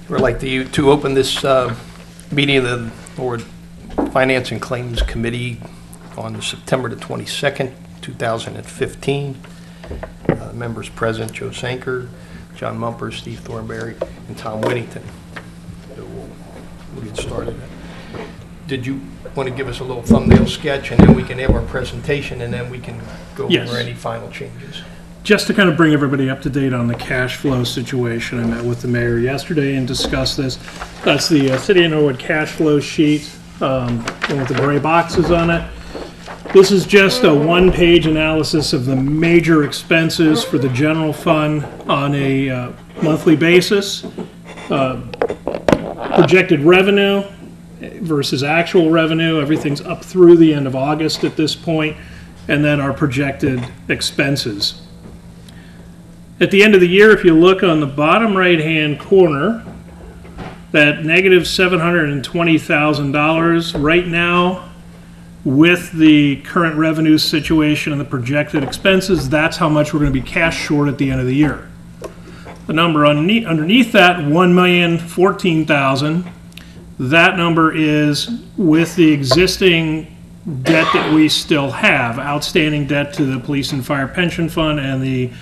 We'd like to open this meeting of the Norwood Finance and Claims Committee on September the 22nd, 2015. Members present: Joe Sanker, John Mumper, Steve Thornberry, and Tom Whittington. So we'll get started. Did you want to give us a little thumbnail sketch, and then we can have our presentation, and then we can go over any final changes? Just to kind of bring everybody up to date on the cash flow situation, I met with the mayor yesterday and discussed this. That's the City of Norwood cash flow sheet, one with the gray boxes on it. This is just a one-page analysis of the major expenses for the general fund on a monthly basis. Projected revenue versus actual revenue, everything's up through the end of August at this point, and then our projected expenses. At the end of the year, if you look on the bottom right-hand corner, that negative $720,000 right now, with the current revenue situation and the projected expenses, that's how much we're going to be cash short at the end of the year. The number underneath that, $1,014,000, that number is with the existing debt that we still have, outstanding debt to the Police and Fire Pension Fund and the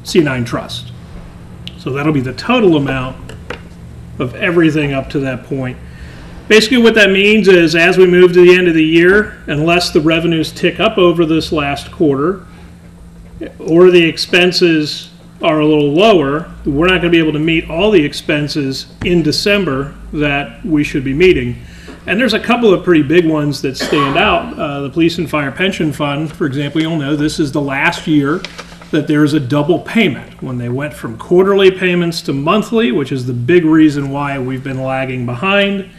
C9 Trust. So that'll be the total amount of everything up to that point. Basically what that means is as we move to the end of the year, unless the revenues tick up over this last quarter or the expenses are a little lower, we're not going to be able to meet all the expenses in December that we should be meeting. And there's a couple of pretty big ones that stand out. The Police and Fire Pension Fund, for example, you'll know this is the last year that there is a double payment. When they went from quarterly payments to monthly, which is the big reason why we've been lagging behind.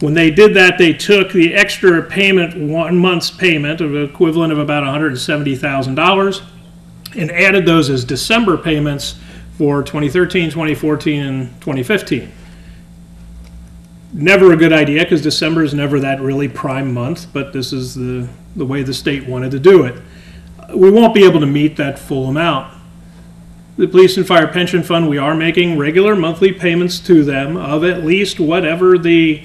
When they did that, they took the extra payment, 1 month's payment, of the equivalent of about $170,000, and added those as December payments for 2013, 2014, and 2015. Never a good idea, because December is never that really prime month, but this is the way the state wanted to do it. We won't be able to meet that full amount. The Police and Fire Pension Fund, we are making regular monthly payments to them of at least whatever the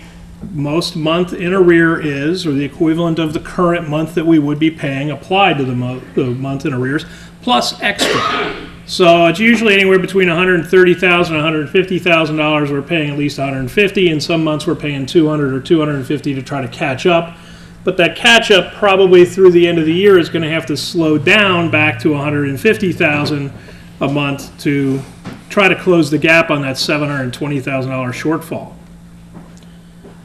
most month in arrear is, or the equivalent of the current month that we would be paying applied to the month in arrears, plus extra. So it's usually anywhere between $130,000 and $150,000. We're paying at least $150,000. In some months we're paying $200,000 or $250,000 to try to catch up. But that catch up probably through the end of the year is going to have to slow down back to $150,000 a month to try to close the gap on that $720,000 shortfall.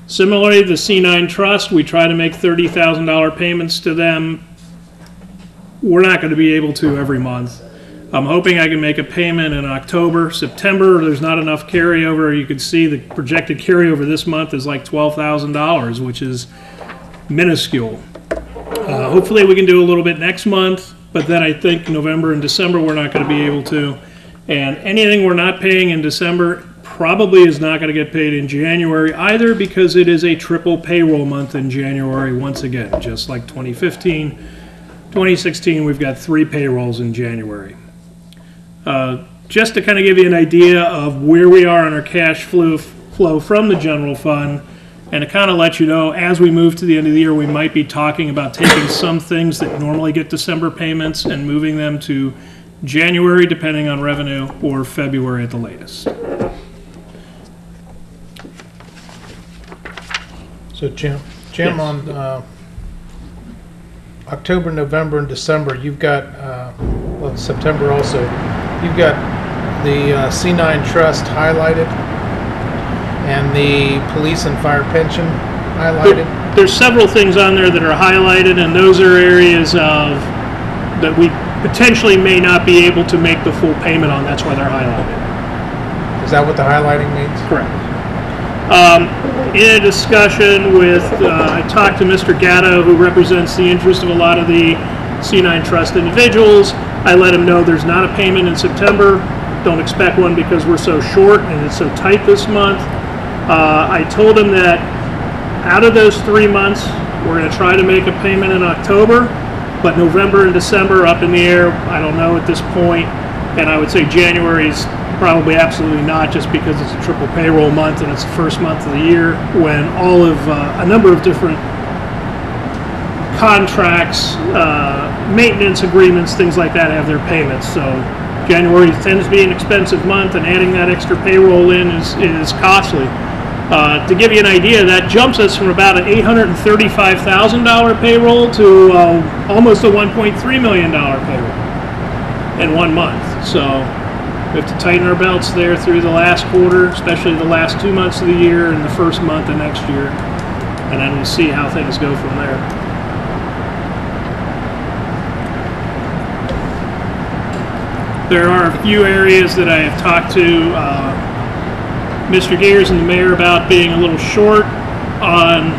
Similarly, the C9 Trust, we try to make $30,000 payments to them. We're not going to be able to every month. I'm hoping I can make a payment in October. September, there's not enough carryover. You can see the projected carryover this month is like $12,000, which is minuscule. Hopefully we can do a little bit next month, but then I think November and December we're not going to be able to. And anything we're not paying in December probably is not going to get paid in January either, because it is a triple payroll month in January once again, just like 2015. 2016, we've got 3 payrolls in January. Just to kind of give you an idea of where we are on our cash flow from the general fund, and to kind of let you know, as we move to the end of the year, we might be talking about taking some things that normally get December payments and moving them to January, depending on revenue, or February at the latest. So Jim, Yes. On October, November, and December, you've got, well, September also, you've got the C9 Trust highlighted and the Police and Fire Pension highlighted. There's several things on there that are highlighted, and those are areas of that we potentially may not be able to make the full payment on. That's why they're highlighted. Is that what the highlighting means? Correct. In a discussion with, I talked to Mr. Gatto, who represents the interest of a lot of the C9 Trust individuals. I let him know there's not a payment in September. Don't expect one because we're so short and it's so tight this month. I told him that out of those 3 months, we're going to try to make a payment in October, but November and December up in the air. I don't know at this point. And I would say January is probably absolutely not, just because it's a triple payroll month and it's the first month of the year when all of a number of different contracts, maintenance agreements, things like that have their payments. So January tends to be an expensive month, and adding that extra payroll in is costly. To give you an idea, that jumps us from about an $835,000 payroll to almost a $1.3 million payroll in 1 month. So we have to tighten our belts there through the last quarter, especially the last 2 months of the year and the first month of next year, and then we'll see how things go from there. There are a few areas that I have talked to Mr. Gears and the mayor about being a little short on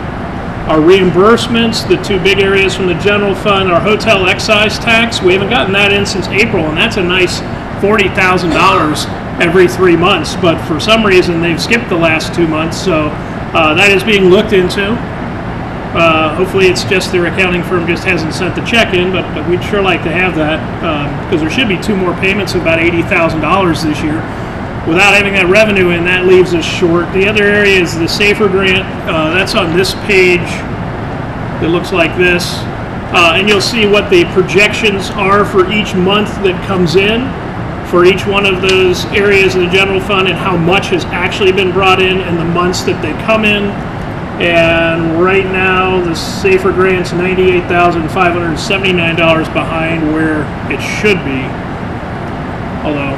our reimbursements. The two big areas from the general fund, our hotel excise tax. We haven't gotten that in since April, and that's a nice $40,000 every 3 months. But for some reason, they've skipped the last 2 months, so that is being looked into. Hopefully it's just their accounting firm just hasn't sent the check in, but we'd sure like to have that, because there should be 2 more payments of about $80,000 this year. Without having that revenue in, that leaves us short. The other area is the SAFER grant. That's on this page. It looks like this. And you'll see what the projections are for each month that comes in for each one of those areas of the general fund, and how much has actually been brought in the months that they come in. And right now, the SAFER grant's $98,579 behind where it should be. Although,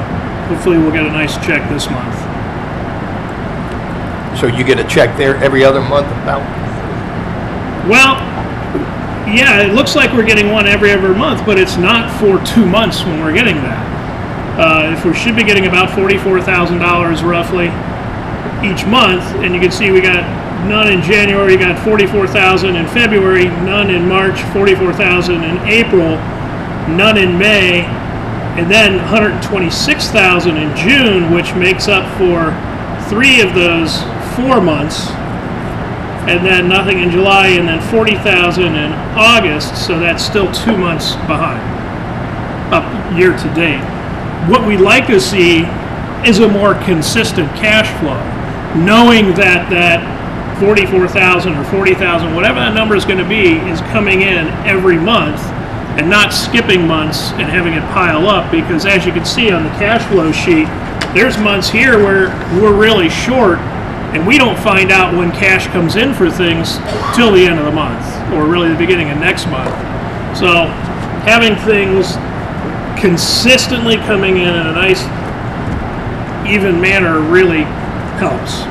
hopefully we'll get a nice check this month. So you get a check there every other month about? Well, yeah, it looks like we're getting one every other month, but it's not for 2 months when we're getting that. If we should be getting about $44,000 roughly each month, and you can see we got none in January, you got $44,000 in February, none in March, $44,000 in April, none in May, and then $126,000 in June, which makes up for 3 of those 4 months, and then nothing in July, and then $40,000 in August, so that's still 2 months behind, up year to date. What we'd like to see is a more consistent cash flow, knowing that that $44,000 or $40,000, whatever that number is going to be, is coming in every month, and not skipping months and having it pile up, because as you can see on the cash flow sheet, there's months here where we're really short, and we don't find out when cash comes in for things till the end of the month, or really the beginning of next month. So having things consistently coming in a nice, even manner really helps.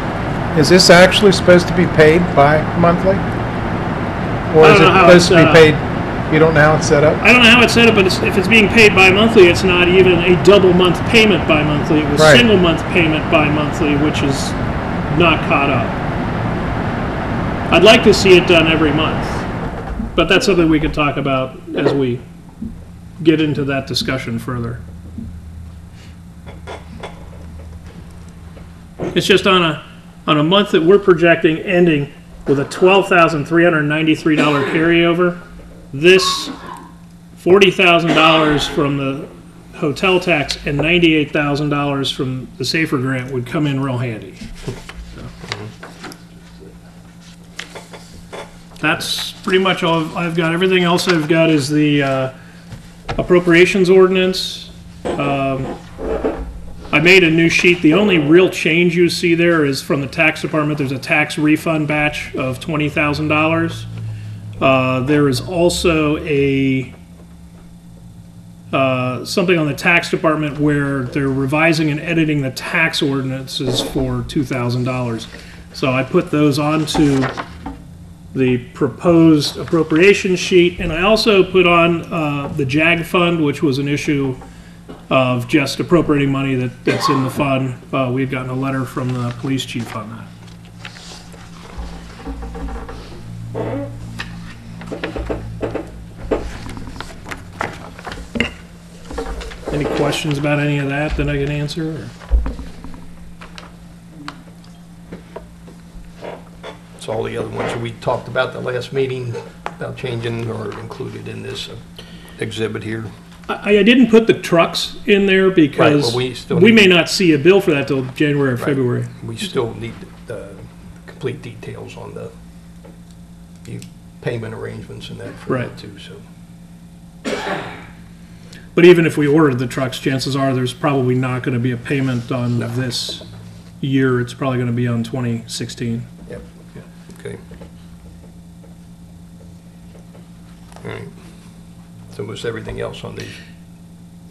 Is this actually supposed to be paid bi-monthly? Or is it supposed to be paid, you don't know how it's set up? I don't know how it's set up, but if it's being paid bi-monthly, it's not even a double month payment bi-monthly. It was Right. single month payment bi-monthly, which is not caught up. I'd like to see it done every month, but that's something we could talk about as we get into that discussion further. It's just on a month that we're projecting ending with a $12,393 carryover. This $40,000 from the hotel tax and $98,000 from the SAFER grant would come in real handy. That's pretty much all I've got. Everything else I've got is the appropriations ordinance. I made a new sheet. The only real change you see there is from the tax department. There's a tax refund batch of $20,000. There is also a something on the tax department where they're revising and editing the tax ordinances for $2,000. So I put those onto the proposed appropriation sheet, and I also put on the JAG fund, which was an issue of just appropriating money that's in the fund. We've gotten a letter from the police chief on that. Any questions about any of that I can answer? Or? It's all the other ones that we talked about the last meeting about changing or included in this exhibit here. I didn't put the trucks in there because well, we still we need- may not see a bill for that till January or Right. February. We still need the complete details on the payment arrangements and that for Right. that too, so. But even if we ordered the trucks, chances are there's probably not going to be a payment on this year. It's probably going to be on 2016. Yep, okay. All right. So was everything else on these?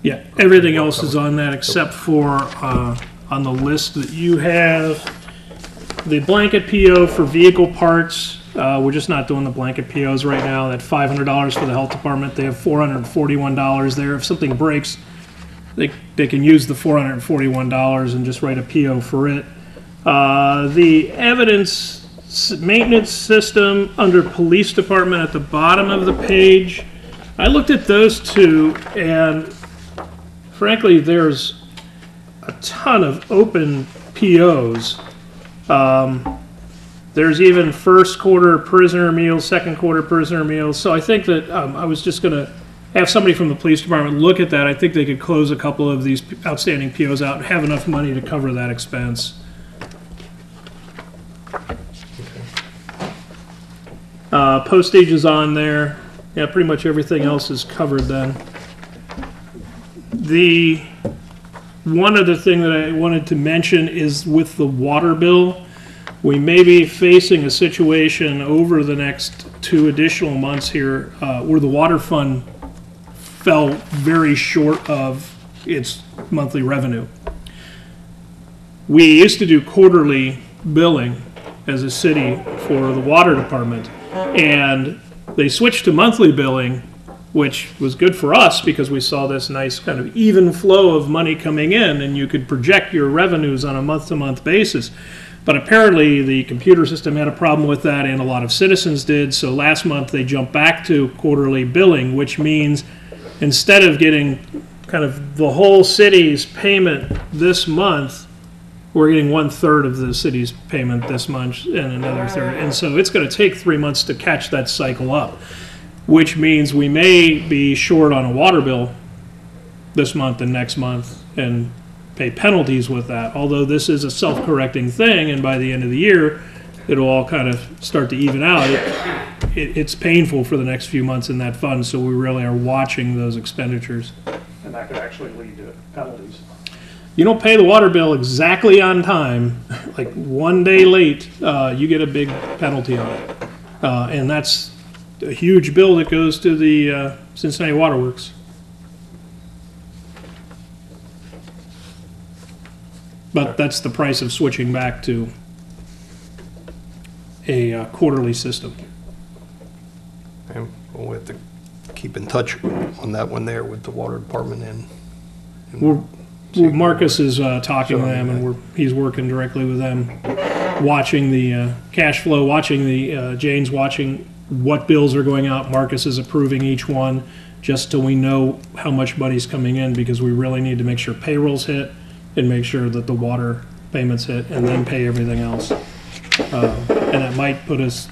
Yeah, everything else is on that except for on the list that you have, the blanket PO for vehicle parts. We're just not doing the blanket POs right now. That $500 for the health department, they have $441 there. If something breaks, they can use the $441 and just write a PO for it. The evidence maintenance system under police department at the bottom of the page, I looked at those two, and frankly, there's a ton of open POs. There's even first quarter prisoner meals, second quarter prisoner meals. So I think that I was just going to have somebody from the police department look at that. I think they could close a couple of these outstanding POs out and have enough money to cover that expense. Postage is on there. Yeah, pretty much everything else is covered then. The one other thing that I wanted to mention is with the water bill. We may be facing a situation over the next 2 additional months here where the water fund fell very short of its monthly revenue. We used to do quarterly billing as a city for the water department, and they switched to monthly billing, which was good for us because we saw this nice kind of even flow of money coming in, and you could project your revenues on a month-to-month basis. But apparently the computer system had a problem with that, and a lot of citizens did. So last month they jumped back to quarterly billing, which means instead of getting kind of the whole city's payment this month, we're getting 1/3 of the city's payment this month and another third. And so it's going to take 3 months to catch that cycle up, which means we may be short on a water bill this month and next month and pay penalties with that. Although this is a self-correcting thing, and by the end of the year, it'll all kind of start to even out. It's painful for the next few months in that fund, so we really are watching those expenditures. And that could actually lead to penalties. You don't pay the water bill exactly on time, like 1 day late, you get a big penalty on it. And that's a huge bill that goes to the Cincinnati Waterworks. But that's the price of switching back to a quarterly system. And we'll have to keep in touch on that one there with the water department and Marcus is talking to them, and he's working directly with them, watching the cash flow, watching the Jane's watching what bills are going out. Marcus is approving each one just till we know how much money's coming in, because we really need to make sure payrolls hit and make sure that the water payments hit, and then pay everything else. And it might put us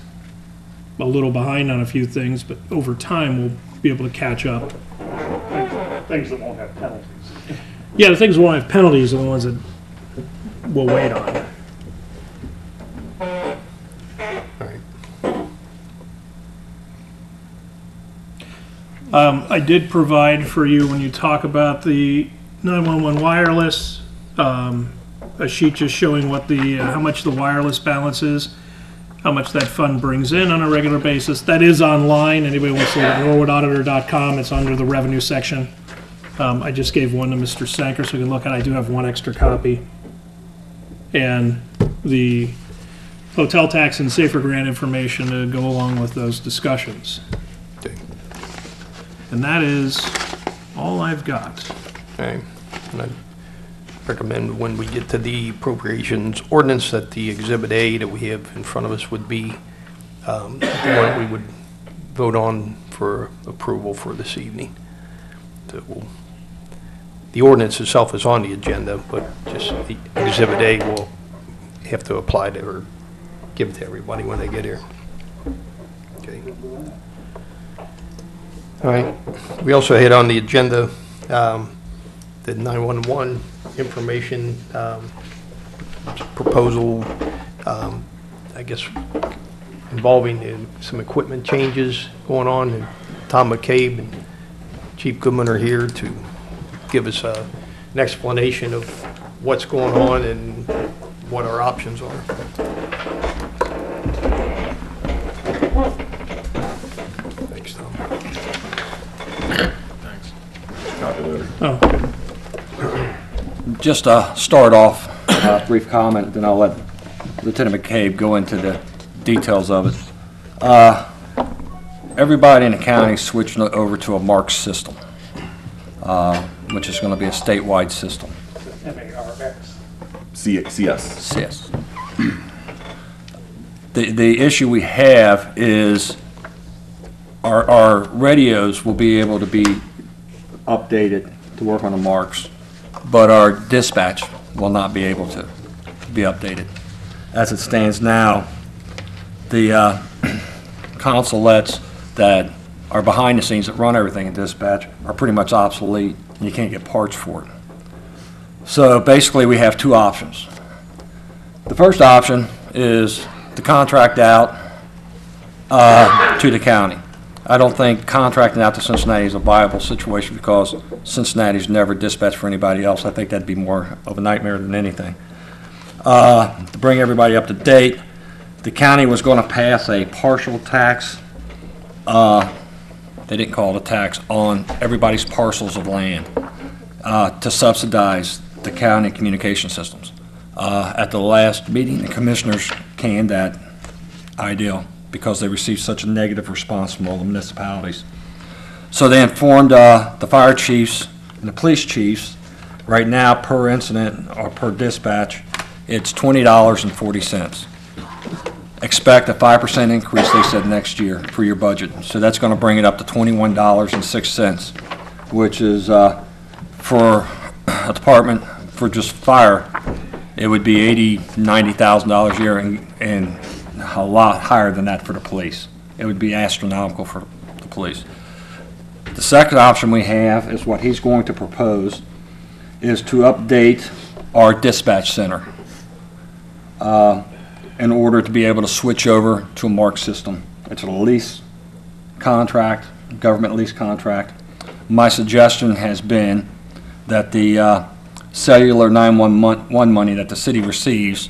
a little behind on a few things, but over time we'll be able to catch up. Things that won't have penalties. Yeah, the things that won't have penalties are the ones that we'll wait on. I did provide for you, when you talk about the 911 wireless, a sheet just showing what the how much the wireless balance is, how much that fund brings in on a regular basis. That is online. Anybody wants to look at norwoodauditor.com. It's under the revenue section. I just gave one to Mr. Sanker so we can look at it. I do have one extra copy. And the hotel tax and safer grant information to go along with those discussions. Okay. And that is all I've got. Okay. And I recommend when we get to the appropriations ordinance that the Exhibit A that we have in front of us would be the one that we would vote on for approval for this evening. The ordinance itself is on the agenda, but just the Exhibit A will have to apply to or give to everybody when they get here. Okay. All right. We also had on the agenda the 911 information proposal, I guess, involving some equipment changes going on. And Tom McCabe and Chief Goodman are here to give us an explanation of what's going on and what our options are. Thanks, Tom. Just start off, a brief comment, then I'll let Lieutenant McCabe go into the details of it. Everybody in the county switched over to a MARC system, which is going to be a statewide system. MARX. CS. Yes. The issue we have is our radios will be able to be updated to work on the marks, but our dispatch will not be able to be updated. As it stands now, the consolettes that are behind the scenes that run everything in dispatch are pretty much obsolete, and you can't get parts for it. So basically, we have two options. The first option is to contract out to the county. I don't think contracting out to Cincinnati is a viable situation because Cincinnati's never dispatched for anybody else. I think that'd be more of a nightmare than anything. To bring everybody up to date, the county was going to pass a partial tax, they didn't call it a tax, on everybody's parcels of land to subsidize the county communication systems. At the last meeting, the commissioners canned that idea because they received such a negative response from all the municipalities. So they informed the fire chiefs and the police chiefs. Right now, per incident or per dispatch, it's $20.40. Expect a 5% increase, they said, next year for your budget. So that's going to bring it up to $21.06, which is for a department, for just fire, it would be $80,000, $90,000 a year, and a lot higher than that for the police. It would be astronomical for the police. The second option we have is what he's going to propose is to update our dispatch center in order to be able to switch over to a MARC system. It's a lease contract, government lease contract. My suggestion has been that the cellular 911 money that the city receives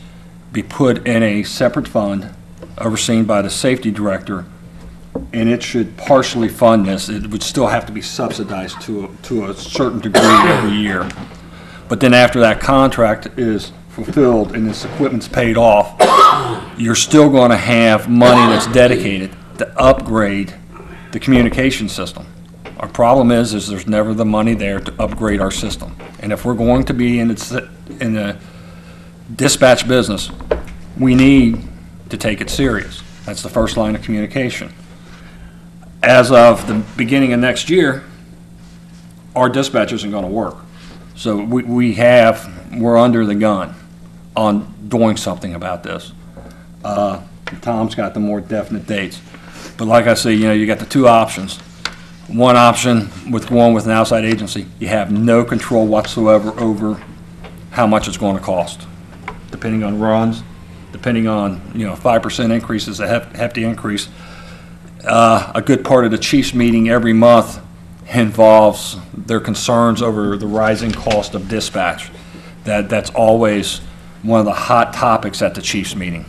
be put in a separate fund overseen by the safety director, and it should partially fund this. It would still have to be subsidized to a certain degree every year. But then after that contract is fulfilled and this equipment's paid off, you're still going to have money that's dedicated to upgrade the communication system. Our problem is there's never the money there to upgrade our system. And if we're going to be in the dispatch business, we need to take it serious. That's the first line of communication. As of the beginning of next year, our dispatch isn't going to work. So we're under the gun on doing something about this. Tom's got the more definite dates. But like I say, you got the two options. One option with going with an outside agency, you have no control whatsoever over how much it's going to cost, depending on runs, depending on 5% increases, a hefty increase. A good part of the chiefs meeting every month involves their concerns over the rising cost of dispatch. That's always one of the hot topics at the chiefs meeting.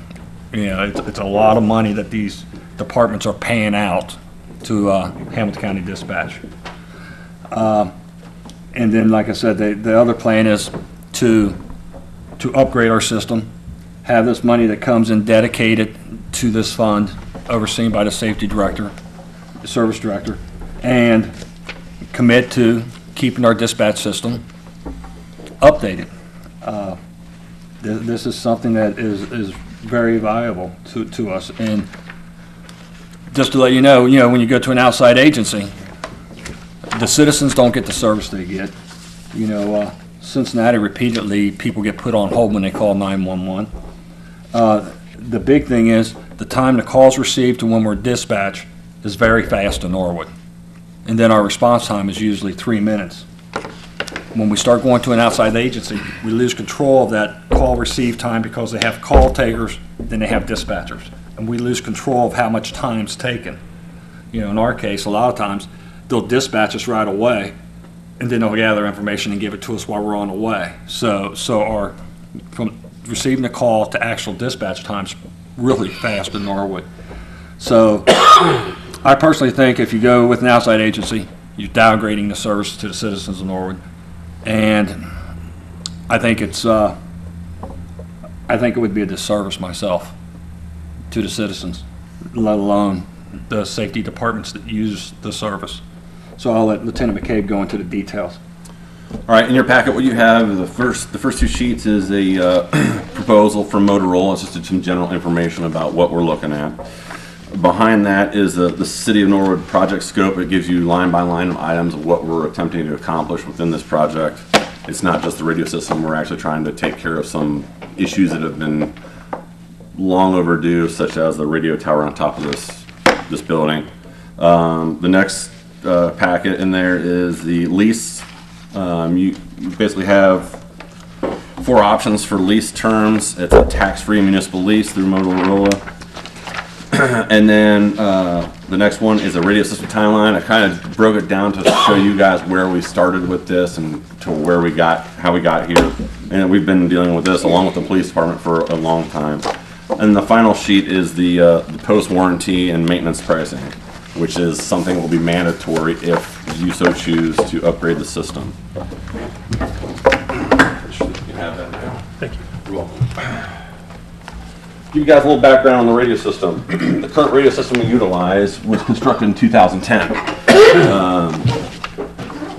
It's a lot of money that these departments are paying out to Hamilton County Dispatch. And then, like I said, the other plan is to upgrade our system, have this money that comes in dedicated to this fund, overseen by the safety director, the service director, and commit to keeping our dispatch system updated. This is something that is very valuable to us. And just to let you know, when you go to an outside agency, the citizens don't get the service they get. Cincinnati, repeatedly, people get put on hold when they call 911. The big thing is the time the call's received to when we're dispatched is very fast in Norwood. and then our response time is usually 3 minutes. When we start going to an outside agency, we lose control of that call receive time because they have call takers, then they have dispatchers, and we lose control of how much time's taken. You know, in our case, a lot of times, they'll dispatch us right away, and then they'll gather information and give it to us while we're on the way. So our, from receiving a call to actual dispatch time's really fast in Norwood. So I personally think if you go with an outside agency, you're downgrading the service to the citizens of Norwood. And I think it's, I think it would be a disservice myself to the citizens, let alone the safety departments that use the service. So I'll let Lieutenant McCabe go into the details. All right, in your packet, what you have, the first 2 sheets is a proposal from Motorola. It's just some general information about what we're looking at. Behind that is the City of Norwood project scope. It gives you line by line of items of what we're attempting to accomplish within this project. It's not just the radio system. We're actually trying to take care of some issues that have been long overdue, such as the radio tower on top of this building. The next packet in there is the lease. You basically have 4 options for lease terms. It's a tax-free municipal lease through Motorola. And then the next one is a radio system timeline. I kind of broke it down to show you guys where we started with this and to where we got, how we got here. And we've been dealing with this along with the police department for a long time. And the final sheet is the post-warranty and maintenance pricing, which is something that will be mandatory if you so choose to upgrade the system. You have that now. Thank you. You're welcome. Give you guys a little background on the radio system. The current radio system we utilize was constructed in 2010.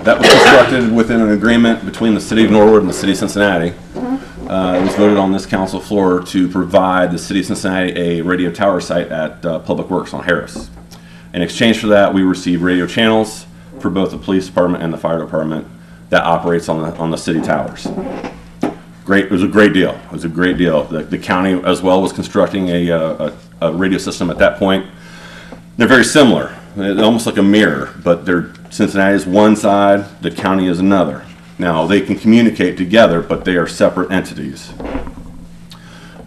That was constructed within an agreement between the City of Norwood and the City of Cincinnati. It was voted on this council floor to provide the City of Cincinnati a radio tower site at Public Works on Harris. In exchange for that, we receive radio channels for both the police department and the fire department that operates on the city towers. Great, it was a great deal. It was a great deal. The county as well was constructing a radio system at that point. They're very similar, almost like a mirror, but Cincinnati is one side, the county is another. Now they can communicate together, but they are separate entities.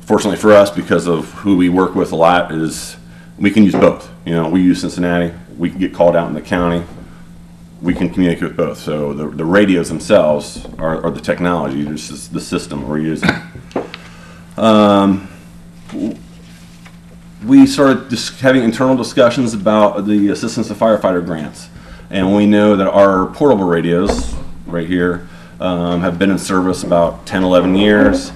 Fortunately for us, because of who we work with a lot, is we can use both. You know, we use Cincinnati, we can get called out in the county, we can communicate with both. So the radios themselves are the technology, it's just the system we're using. We started just having internal discussions about the assistance to firefighter grants. And we know that our portable radios, right here, have been in service about 10, 11 years.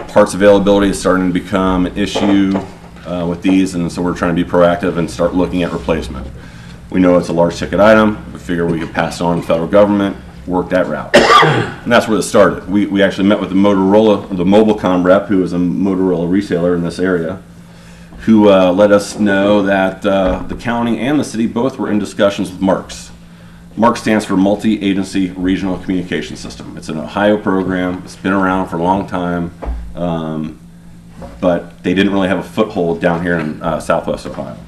Parts availability is starting to become an issue with these, and so we're trying to be proactive and start looking at replacement. We know it's a large ticket item. We figure we could pass it on to the federal government, work that route. And that's where it started. We actually met with the Motorola, the Mobilecom rep, who is a Motorola reseller in this area, who let us know that the county and the city both were in discussions with MARCS. MARC stands for Multi-Agency Regional Communication System. It's an Ohio program. It's been around for a long time, but they didn't really have a foothold down here in Southwest Ohio.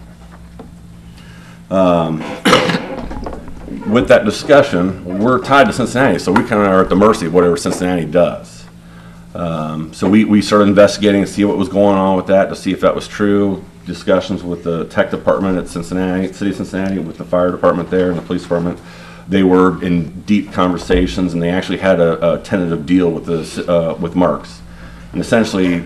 With that discussion, we're tied to Cincinnati, so we kind of are at the mercy of whatever Cincinnati does. So we started investigating to see what was going on with that, to see if that was true. Discussions with the tech department at Cincinnati, City of Cincinnati, with the fire department there and the police department. They were in deep conversations, and they actually had a tentative deal with with MARCS. And essentially,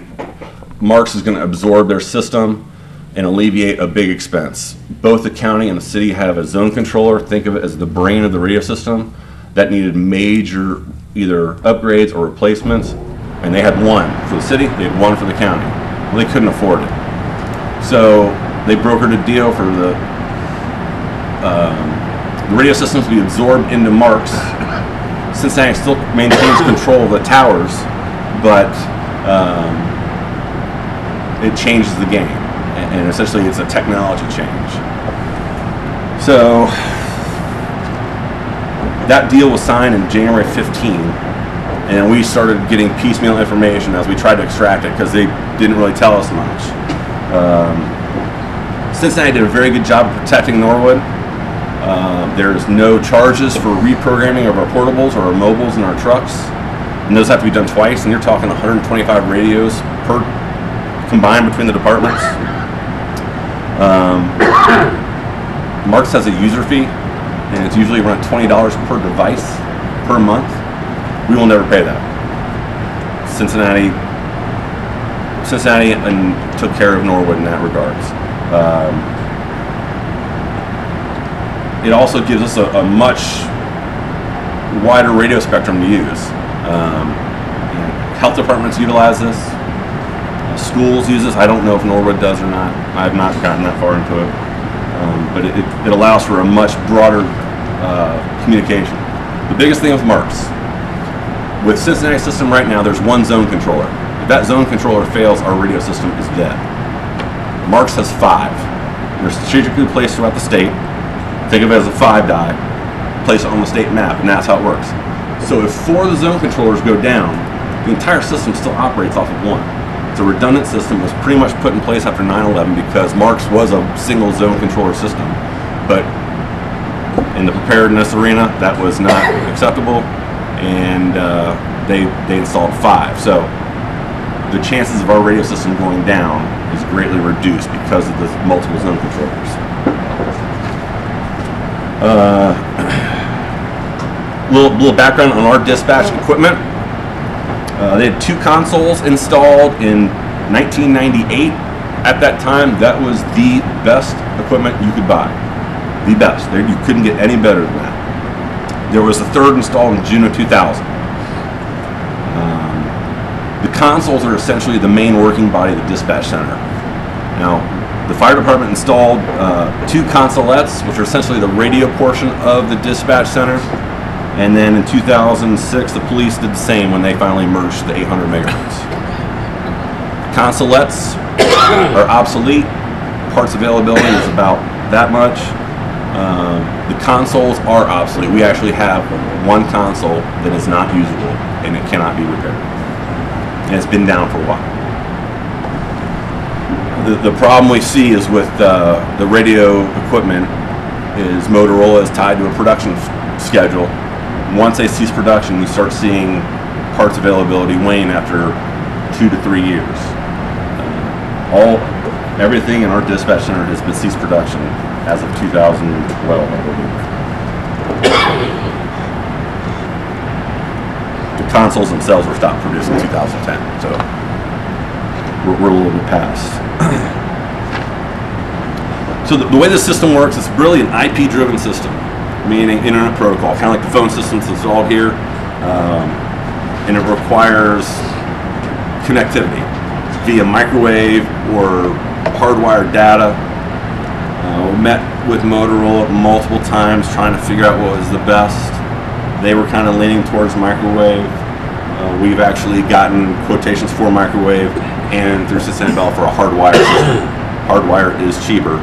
MARCS is going to absorb their system and alleviate a big expense. Both the county and the city have a zone controller. Think of it as the brain of the radio system that needed major either upgrades or replacements, and they had one for the city, they had one for the county. Well, they couldn't afford it. So they brokered a deal for the radio systems to be absorbed into MARCS. Cincinnati still maintains control of the towers, but it changes the game. And essentially it's a technology change. So that deal was signed in January 15, and we started getting piecemeal information as we tried to extract it because they didn't really tell us much. Cincinnati did a very good job of protecting Norwood. There is no charges for reprogramming of our portables or our mobiles in our trucks. And those have to be done twice, and you're talking 125 radios per combined between the departments. Marks has a user fee, and it's usually around $20 per device per month. We will never pay that. Cincinnati and took care of Norwood in that regards. It also gives us a much wider radio spectrum to use. Health departments utilize this. Schools use this. I don't know if Norwood does or not. I've not gotten that far into it. But it allows for a much broader communication. The biggest thing with Marks, with Cincinnati system right now, there's one zone controller. If that zone controller fails, our radio system is dead. Marks has 5. They're strategically placed throughout the state. Think of it as a 5-die, place it on the state map, and that's how it works. So if 4 of the zone controllers go down, the entire system still operates off of 1. It's a redundant system. It was pretty much put in place after 9/11 because Marks was a single zone controller system. But in the preparedness arena, that was not acceptable, and they installed 5. So the chances of our radio system going down is greatly reduced because of the multiple zone controllers. Little background on our dispatch equipment. They had 2 consoles installed in 1998. At that time, that was the best equipment you could buy. The best. You couldn't get any better than that. There was a 3rd installed in June of 2000. The consoles are essentially the main working body of the dispatch center. Now, the fire department installed 2 consolettes, which are essentially the radio portion of the dispatch center. And then in 2006, the police did the same when they finally merged the 800 megahertz. Consolettes are obsolete. Parts availability is about that much. The consoles are obsolete. We actually have 1 console that is not usable and it cannot be repaired. And it's been down for a while. The problem we see is with the radio equipment is Motorola is tied to a production schedule. Once they cease production, we start seeing parts availability wane after 2 to 3 years. Everything in our dispatch center has been ceased production as of 2012, I believe. The consoles themselves were stopped producing in 2010, so we're a little bit past. So the way the system works, it's really an IP-driven system, meaning internet protocol, kind of like the phone systems installed here, and it requires connectivity via microwave or hardwired data. We met with Motorola multiple times trying to figure out what was the best. They were kind of leaning towards microwave. We've actually gotten quotations for microwave and through Cincinnati Bell for a hardwire system. Hardwire is cheaper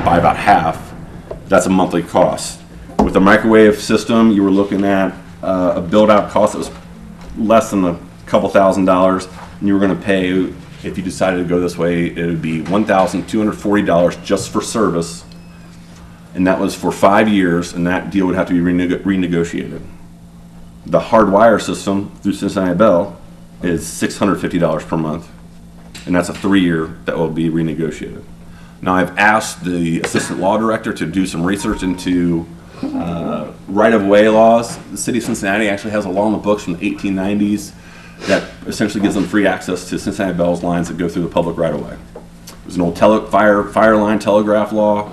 by about half. That's a monthly cost. With the microwave system, you were looking at a build-out cost that was less than a couple $1,000s, and you were going to pay, if you decided to go this way, it would be $1,240 just for service, and that was for 5 years, and that deal would have to be renegotiated. The hardwire system through Cincinnati Bell is $650 per month, and that's a 3-year that will be renegotiated. Now, I've asked the assistant law director to do some research into right-of-way laws. The city of Cincinnati actually has a law in the books from the 1890s that essentially gives them free access to Cincinnati Bell's lines that go through the public right-of-way. There's an old fire line telegraph law,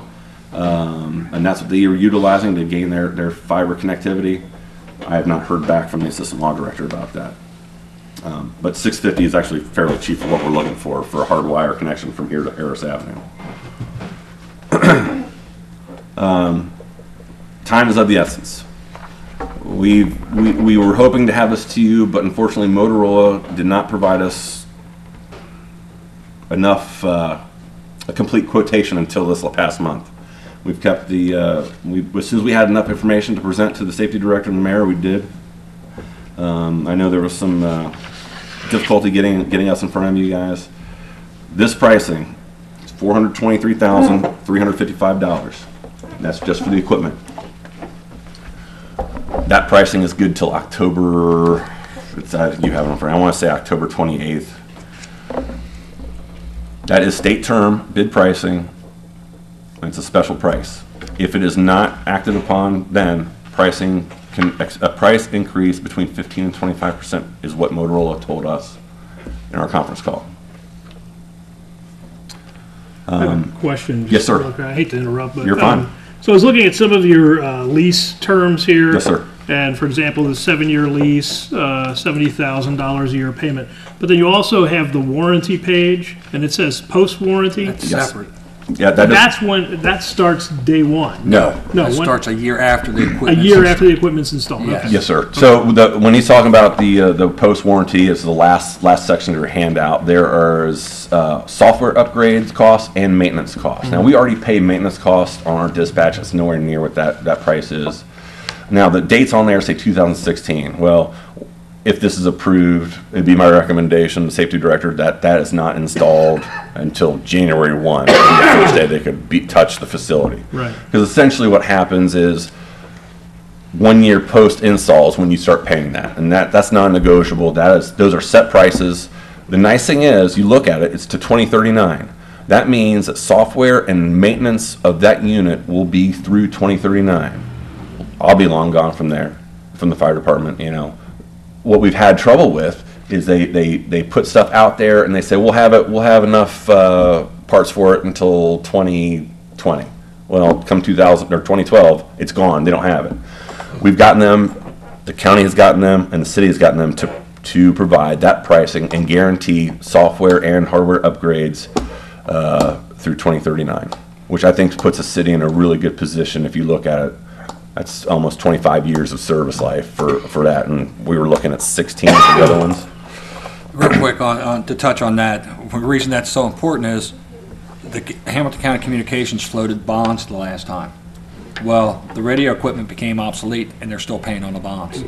and that's what they are utilizing to gain their fiber connectivity. I have not heard back from the assistant law director about that. But $650 is actually fairly cheap for what we're looking for a hardwire connection from here to Harris Avenue. Time is of the essence. We were hoping to have this to you, but unfortunately Motorola did not provide us enough, a complete quotation until this past month. We've kept the, as soon as we had enough information to present to the safety director and the mayor, we did. I know there was some difficulty getting us in front of you guys. This pricing is $423,355. That's just for the equipment. That pricing is good till October, you have it on front. I want to say October 28th. That is state term bid pricing. It's a special price. If it is not acted upon, then a price increase between 15 and 25% is what Motorola told us in our conference call. I have a question. Yes, sir. Okay, I hate to interrupt, but You're fine. So I was looking at some of your lease terms here. Yes, sir. And for example, the 7-year lease, $70,000 a year payment. But then you also have the warranty page, and it says post-warranty. That's Yes. separate. Yeah, that is, That's when, that starts day one. no. No, That when- starts a year after the a equipment. year after the equipment's installed. Yes. Okay. Yes, sir. So when he's talking about the post warranty, it's the last section of your handout. There is software upgrades costs and maintenance costs. Now we already pay maintenance costs on our dispatch. It's nowhere near what that price is. Now the dates on there say 2016. Well, if this is approved, it'd be my recommendation, the safety director, that is not installed until January 1, the first day they could touch the facility. Right. Because essentially what happens is 1 year post installs when you start paying that, and that's non-negotiable. Those are set prices. The nice thing is, you look at it, it's to 2039. That means that software and maintenance of that unit will be through 2039. I'll be long gone from there, from the fire department, you know. What we've had trouble with is they put stuff out there and they say we'll have enough parts for it until 2020. Well, come 2000 or 2012, it's gone. They don't have it. We've gotten them, the county has gotten them, and the city has gotten them to provide that pricing and guarantee software and hardware upgrades through 2039, which I think puts the city in a really good position. If you look at it, that's almost 25 years of service life for that, and we were looking at 16 for the other ones. Real quick to touch on that, the reason that's so important is the Hamilton County Communications floated bonds the last time. Well, the radio equipment became obsolete and they're still paying on the bonds.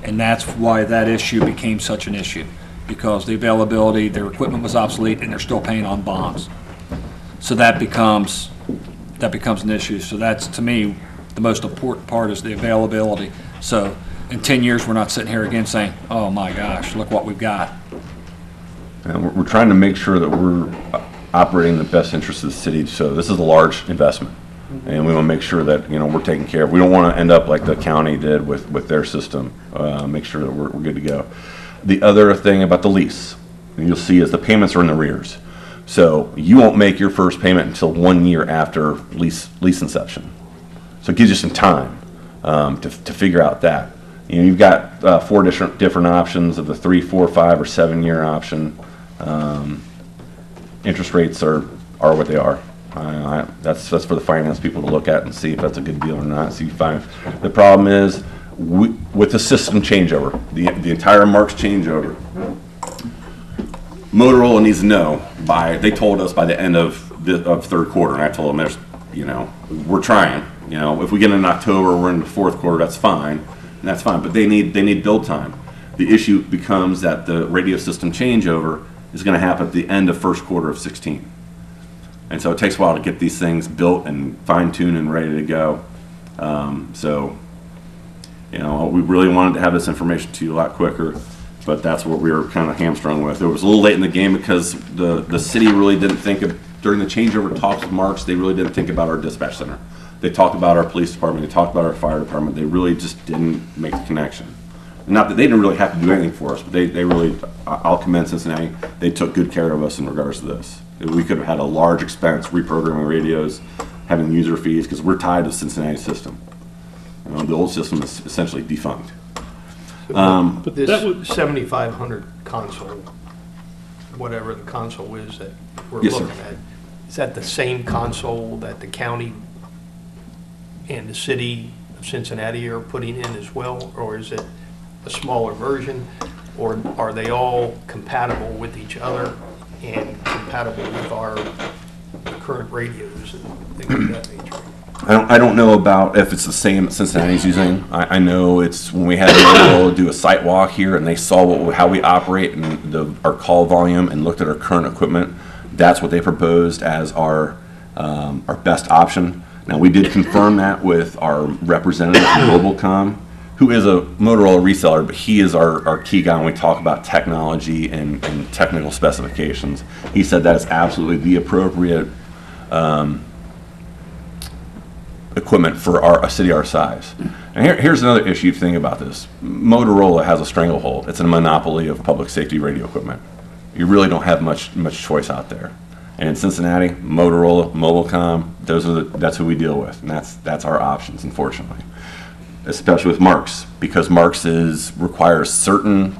And that's why that issue became such an issue, because the availability, their equipment was obsolete and they're still paying on bonds. So that becomes an issue. So that's, to me, the most important part is the availability. So in 10 years, we're not sitting here again saying, oh my gosh, look what we've got. And we're trying to make sure that we're operating in the best interest of the city. So this is a large investment, and we want to make sure that, you know, we're taken care of. We don't want to end up like the county did with their system. Make sure that we're good to go. The other thing about the lease, and you'll see, is the payments are in the rears. So you won't make your first payment until 1 year after lease inception. So it gives you some time to figure out that. You know, you've got 4 different options of the 3, 4, 5, or 7 year option. Interest rates are what they are. That's for the finance people to look at and see if that's a good deal or not. So you find the problem is with the system changeover, the entire Marks changeover. Motorola needs to know they told us by the end of third quarter, and I told them we're trying. You know, if we get in October, we're in the fourth quarter, that's fine, and that's fine. But they need build time. The issue becomes that the radio system changeover is going to happen at the end of first quarter of 16, and so it takes a while to get these things built and fine-tuned and ready to go. So, you know, we really wanted to have this information to you a lot quicker, but that's what we were kind of hamstrung with. It was a little late in the game because the city really didn't think of, during the changeover talks with Marks, they really didn't think about our dispatch center. They talked about our police department, they talked about our fire department, they really just didn't make the connection. Not that they didn't really have to do anything for us, but they really, I'll commend Cincinnati, they took good care of us in regards to this. We could have had a large expense reprogramming radios, having user fees, because we're tied to the Cincinnati system. You know, the old system is essentially defunct. But This that would, 7,500 console, whatever the console is that we're Yes, sir. looking at, is that the same console that the county and the city of Cincinnati are putting in as well, or is it a smaller version, or are they all compatible with each other and compatible with our current radios and things of that nature? I don't know about if it's the same that Cincinnati's using. I know it's when we had Motorola do a site walk here and they saw how we operate and our call volume and looked at our current equipment. That's what they proposed as our best option. Now, we did confirm that with our representative from Mobilecom, who is a Motorola reseller, but he is our key guy when we talk about technology and technical specifications. He said that is absolutely the appropriate equipment for a city our size. And here's another issue to think about this. Motorola has a stranglehold. It's a monopoly of public safety radio equipment. You really don't have much choice out there. And in Cincinnati, Motorola, Mobilecom, that's who we deal with, and that's our options, unfortunately. Especially with Marks, because Marks requires certain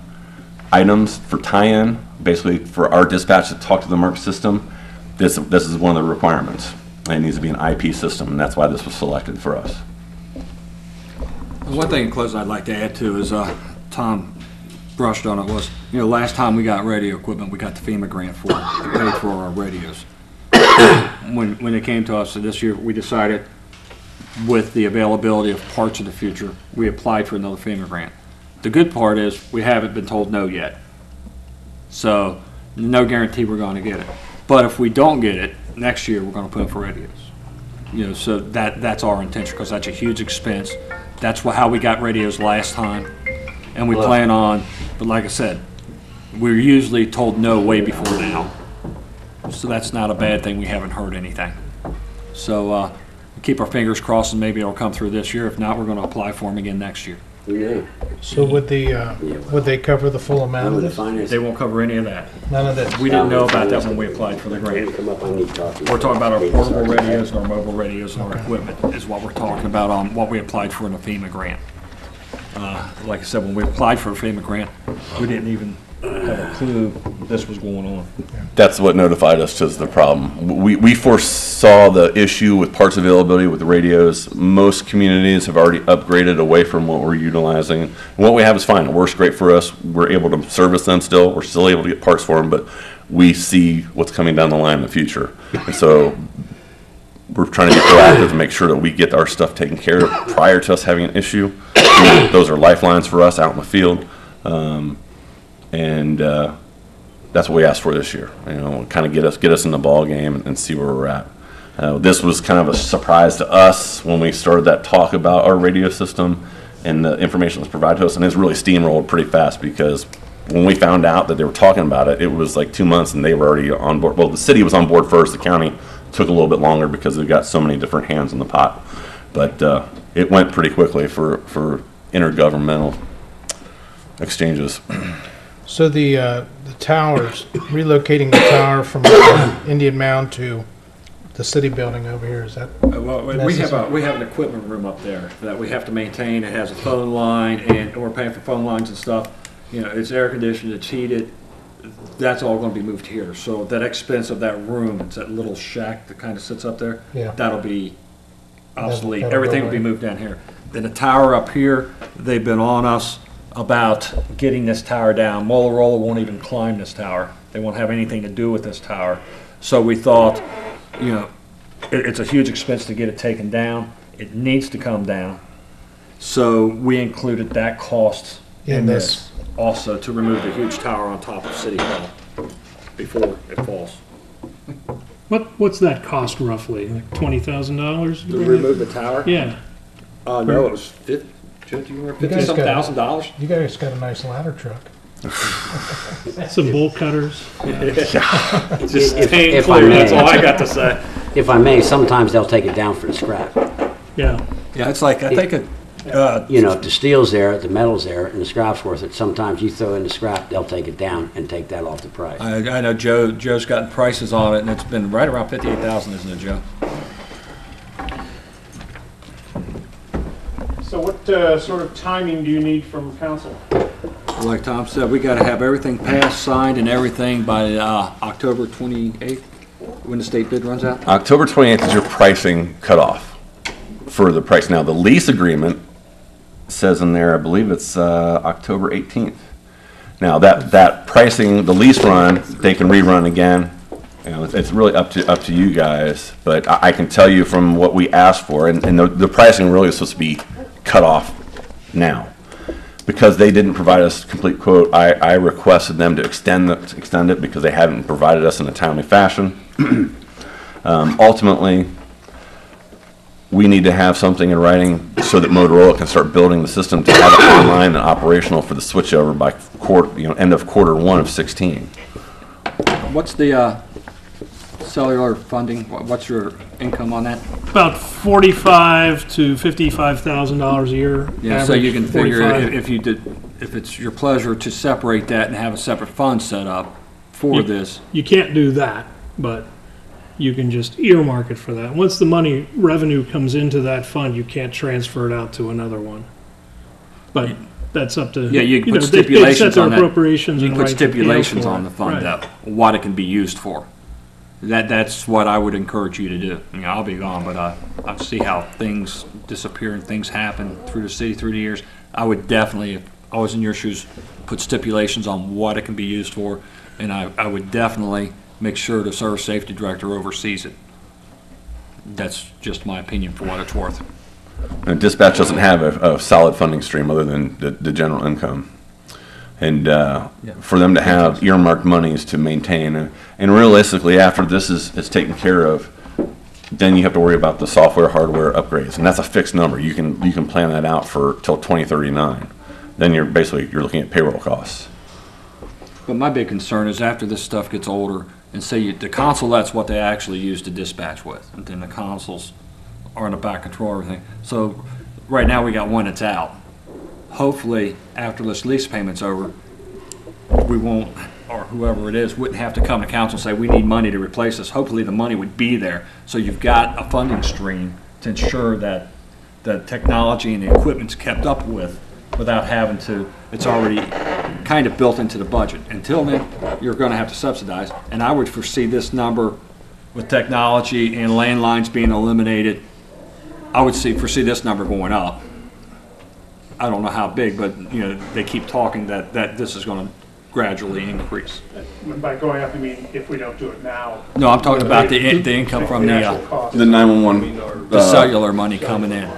items for tie-in, basically for our dispatch to talk to the Marks system. This is one of the requirements. It needs to be an IP system, and that's why this was selected for us. One thing in closing I'd like to add to is Tom brushed on it was, last time we got radio equipment, we got the FEMA grant for it, to pay for our radios. When it came to us, so this year we decided, with the availability of parts in the future, we applied for another FEMA grant. The good part is we haven't been told no yet. So no guarantee we're going to get it. But if we don't get it, next year we're going to put in for radios. So that's our intention, because that's a huge expense. That's how we got radios last time. And we plan on, but like I said, we're usually told no way before now. So that's not a bad thing. We haven't heard anything. So keep our fingers crossed and maybe it'll come through this year. If not, we're going to apply for them again next year. Yeah. So would they cover the full amount of this? They won't cover any of that. None of this? We didn't know about that when we applied for the grant. We're talking about our portable radios and our mobile radios and our equipment is what we're talking about on what we applied for in a FEMA grant. Like I said, when we applied for a FEMA grant, we didn't even have a clue this was going on. That's what notified us as the problem. We foresaw the issue with parts availability with the radios. Most communities have already upgraded away from what we're utilizing. And what we have is fine. It works great for us. We're able to service them still. We're still able to get parts for them, but we see what's coming down the line in the future. And so we're trying to be proactive to make sure that we get our stuff taken care of prior to us having an issue. Those are lifelines for us out in the field. And that's what we asked for this year. Kind of get us in the ball game and see where we're at. This was kind of a surprise to us when we started that talk about our radio system and the information that was provided to us, and it's really steamrolled pretty fast because when we found out that they were talking about it, it was like 2 months and they were already on board. Well, the city was on board first. The county took a little bit longer because they've got so many different hands in the pot. But it went pretty quickly for intergovernmental exchanges. So the towers, relocating the tower from Indian Mound to the city building over here, is that Well, necessary? we have an equipment room up there that we have to maintain. It has a phone line, and we're paying for phone lines and stuff. It's air conditioned, it's heated. That's all going to be moved here. So that expense of that room, it's that little shack that kind of sits up there, Yeah. that'll be obsolete. That'll Everything go will be away. moved down here. Then the tower up here, they've been on us about getting this tower down. Motorola won't even climb this tower. They won't have anything to do with this tower. So we thought, it's a huge expense to get it taken down. It needs to come down. So we included that cost in this also to remove the huge tower on top of City Hall before it falls. What's that cost roughly? Like $20,000? To remove the tower? Yeah. No, it was $50,000. You guys got a nice ladder truck. Some bolt cutters. Just If painful, I may. that's all I got to say. If I may, sometimes they'll take it down for the scrap. Yeah. Yeah, it's like, I think If the steel's there, the metal's there, and the scrap's worth it, sometimes you throw in the scrap, they'll take it down and take that off the price. I know Joe's gotten prices on it, and it's been right around $58,000, isn't it, Joe? So what sort of timing do you need from council? Like Tom said, we gotta have everything passed, signed, and everything by October 28th, when the state bid runs out. October 28th is your pricing cutoff for the price. Now, the lease agreement says in there, I believe it's October 18th. Now, that pricing, the lease run, they can rerun again. It's really up to you guys. But I can tell you from what we asked for, and the pricing really is supposed to be cut off now. Because they didn't provide us a complete quote, I requested them to extend it because they haven't provided us in a timely fashion. Ultimately, we need to have something in writing so that Motorola can start building the system to have it online and operational for the switchover by end of Q1 of 16. What's the cellular funding? What's your income on that? About $45,000 to $55,000 a year. Yeah, so you can average figure 45. if it's your pleasure to separate that and have a separate fund set up for this. You can't do that, but you can just earmark it for that. Once the revenue comes into that fund, you can't transfer it out to another one. But that's up to, Yeah, you can put they set stipulations their on that. appropriations You and can put write the PO stipulations for on it. the fund Right. that what it can be used for. That's what I would encourage you to do. I'll be gone, but I see how things disappear and things happen through the city through the years. I would definitely, if I was in your shoes, put stipulations on what it can be used for, and I would definitely make sure the service safety director oversees it. That's just my opinion for what it's worth. And dispatch doesn't have a solid funding stream other than the general income. And for them to have earmarked monies to maintain, and realistically, after this is taken care of, then you have to worry about the software, hardware upgrades, and that's a fixed number. You can plan that out for till 2039. Then you're looking at payroll costs. But my big concern is after this stuff gets older, and say the console, that's what they actually use to dispatch with, and then the consoles are in the back control everything. So right now we got one that's out. Hopefully, after this lease payment's over, we won't, or whoever it is, wouldn't have to come to council and say, we need money to replace this. Hopefully, the money would be there. So you've got a funding stream to ensure that the technology and the equipment's kept up with without having to, it's already kind of built into the budget. Until then, you're going to have to subsidize. And I would foresee this number with technology and landlines being eliminated, I would foresee this number going up. I don't know how big, but they keep talking that this is going to gradually increase. By going up, you mean if we don't do it now? No, I'm talking about the income from actual cost. The 911. the cellular money coming in.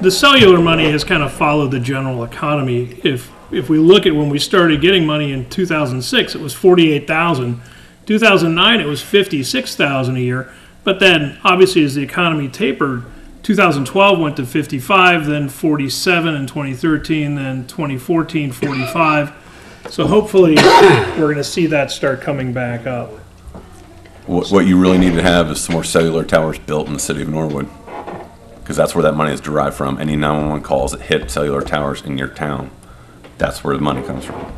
The cellular money has kind of followed the general economy. If we look at when we started getting money in 2006, it was $48,000. 2009, it was $56,000 a year. But then, obviously, as the economy tapered, 2012 went to 55, then 47 in 2013, then 2014, 45. So hopefully, we're going to see that start coming back up. What you really need to have is some more cellular towers built in the city of Norwood, because that's where that money is derived from. Any 911 calls that hit cellular towers in your town, that's where the money comes from.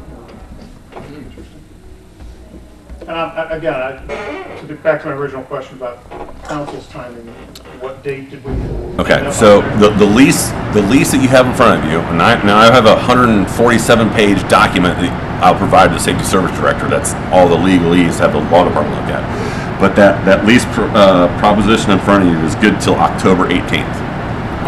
And again, to get back to my original question about council's timing, what date did we? Okay, so the lease that you have in front of you, and now I have a 147-page document that I'll provide to the safety service director. That's all the legalese have the law department look at. But that lease proposition in front of you is good till October 18th.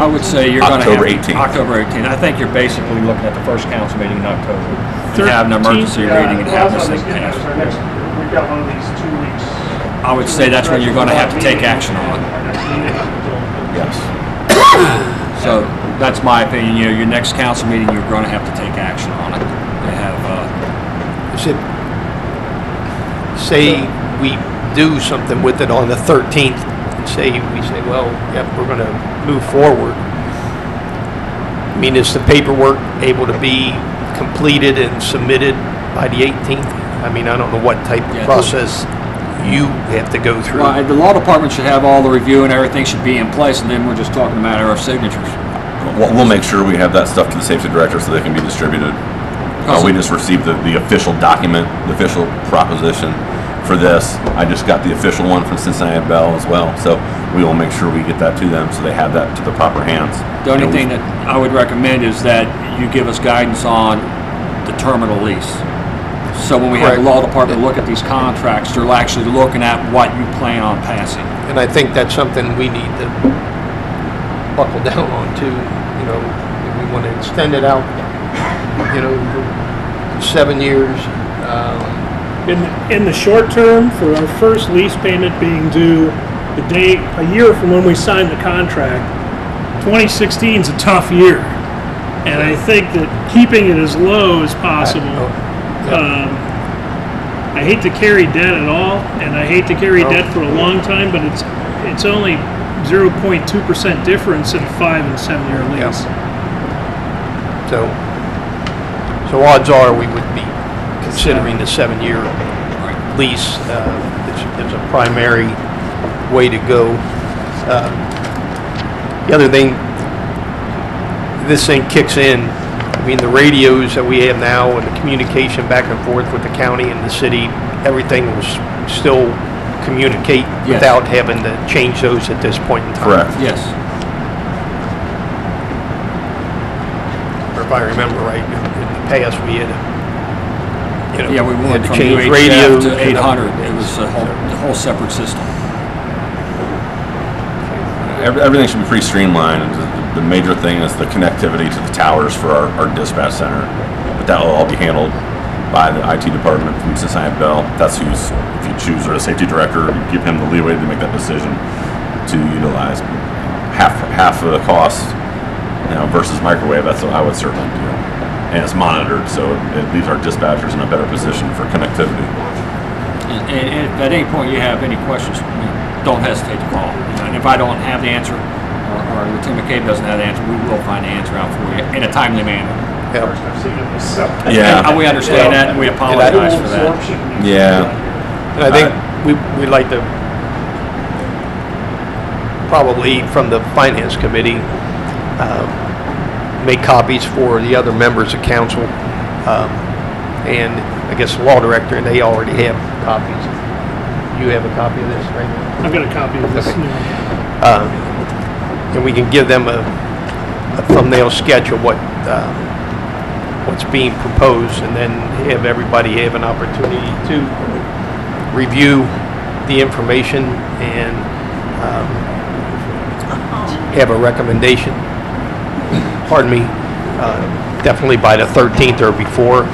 I would say you're going to have October 18th. October 18th. I think you're basically looking at the first council meeting in October. To 13th? have an emergency meeting and have this thing passed. We've got one of these 2 weeks. I would say that's when you're going to have to take action on it. Yes. So that's my opinion. Your next council meeting, you're going to have to take action on it. They have, Say we do something with it on the 13th, and we say, well, yep, we're going to move forward. I mean, is the paperwork able to be completed and submitted by the 18th? I mean, I don't know what type of process you have to go through. well, the law department should have all the review and everything should be in place, and then we're just talking a matter of signatures. We'll make sure we have that stuff to the safety director so they can be distributed. We just received the official document, the official proposition for this. I just got the official one from Cincinnati Bell as well, so we will make sure we get that to them so they have that to the proper hands. The only thing that I would recommend is that you give us guidance on the terminal lease. So when we have the law department look at these contracts, they're actually looking at what you plan on passing. And I think that's something we need to buckle down on too. If we want to extend it out, for 7 years. In the short term, for our first lease payment being due a year from when we signed the contract, 2016 is a tough year. And I think that keeping it as low as possible. I hate to carry debt at all, and I hate to carry debt for a long time, but it's only 0.2% difference in a 5 and 7 year lease. So odds are we would be considering the 7-year lease as a primary way to go. The other thing, this thing kicks in, I mean, the radios that we have now and the communication back and forth with the county and the city, everything will still communicate without having to change those at this point in time. Correct. Yes. Or if I remember right, in the past, we had, Yeah, we had went to from change UHF radios. to 800. It was a whole separate system. Everything should be pretty streamlined. The major thing is the connectivity to the towers for our dispatch center. But that will all be handled by the IT department from Cincinnati Bell. That's who's, if you choose, or the safety director, you give him the leeway to make that decision to utilize half of the cost, versus microwave. That's what I would certainly do. And it's monitored, so it leaves our dispatchers in a better position for connectivity. And if at any point you have any questions, don't hesitate to call. And if I don't have the answer, or Lieutenant McCabe doesn't have the answer, we will find the answer out for you in a timely manner. Yeah. And we understand that, and we apologize for that. Yeah. And I think we'd like to probably, from the Finance Committee, make copies for the other members of council. And I guess the law director, and they already have copies. You have a copy of this right now? I've got a copy of this. Okay. And we can give them a thumbnail sketch of what's being proposed, and then have everybody have an opportunity to review the information and have a recommendation. Pardon me. Definitely by the 13th or before.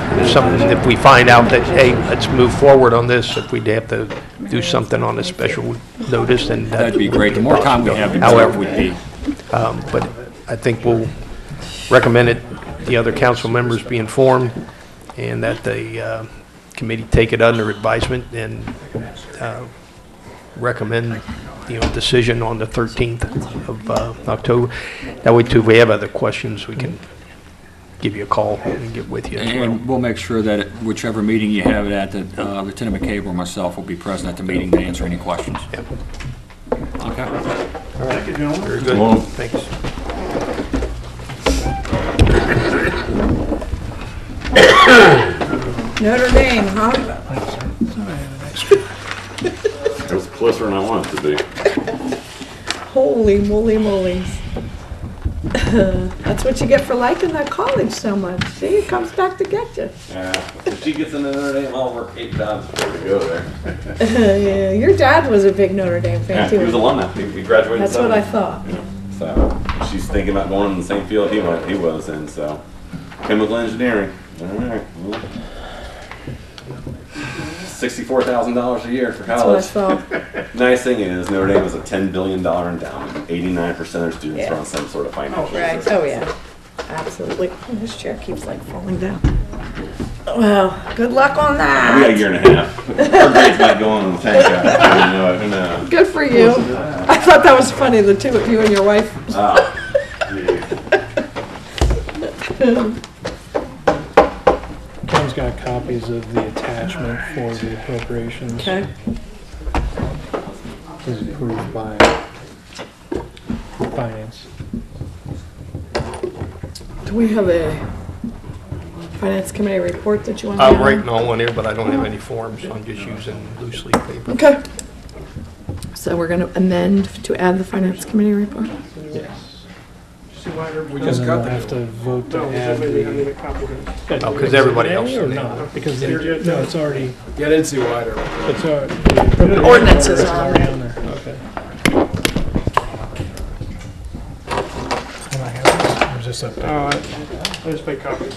If we find out that, hey, let's move forward on this, if we'd have to do something on a special notice, then That'd be great. The more time we have, the better However, it would be. but I think we'll recommend it, the other council members be informed, and that the committee take it under advisement and recommend, decision on the 13th of October. That way, too, if we have other questions, we can give you a call and get with you as well. And we'll make sure that at whichever meeting you have it at, that Lieutenant McCabe or myself will be present at the meeting to answer any questions. Yeah. Okay. Thank you, gentlemen. Very good. Well- Thanks. Notre Dame, huh? It was closer than I wanted it to be. Holy moly moly's. That's what you get for liking that college so much. See, it comes back to get you. Yeah. If she gets into Notre Dame, I'll work 8 jobs before we go there. Yeah, your dad was a big Notre Dame fan Yeah, too. he was alumni. He graduated. That's in what I 70. thought. So she's thinking about going in the same field he was in. So chemical engineering. All right. Well, $64,000 a year for That's what I college. thought. Nice thing is Notre Dame was a $10 billion endowment. 89% of their students Yeah. are on some sort of financial Right. assistance. Oh yeah. Absolutely. This chair keeps like falling down. Well, good luck on We got a that. year and a half. Our grades might go on in the tank. Who knows? Good for you. I thought that was funny, the two of you and your wife. Oh, geez. Ken's got copies of the attachment for the appropriations. Okay. Is approved by Finance. Do we have a Finance Committee report that you want to I'm add? writing all one here, but I don't have any forms, so I'm just using loose leaf paper. Okay. So we're going to amend to add the Finance Committee report? Yes. We And then we'll have to vote to add the. Oh, 'cause everybody else Or did. not, because no, it's already, Yeah, I didn't see why. it's already. The ordinances It's are already on there, okay. Or is this up there? I just make copies.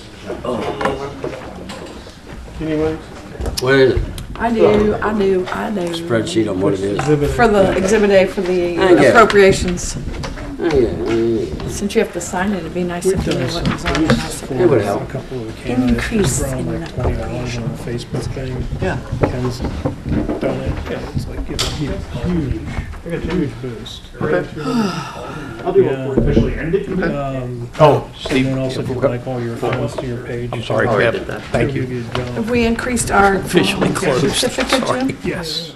You need one? What is it? I do. Spreadsheet on what it is? For the Exhibit A for the I get it. appropriations. Yeah. Since you have to sign it, it'd be nice if you knew what was on it. It would help. A couple of the candidates, Increase thrown in like $20 on the Facebook thing. Yeah. Ken's done it, yeah, it's like, it's huge boost. I'll do it officially ended. Oh, And Steve, then also if you like all your comments to your page. I'm sorry, Pat. Thank you. Good job. Have we increased our Officially closed. certificate, Sorry. Jim? Yes.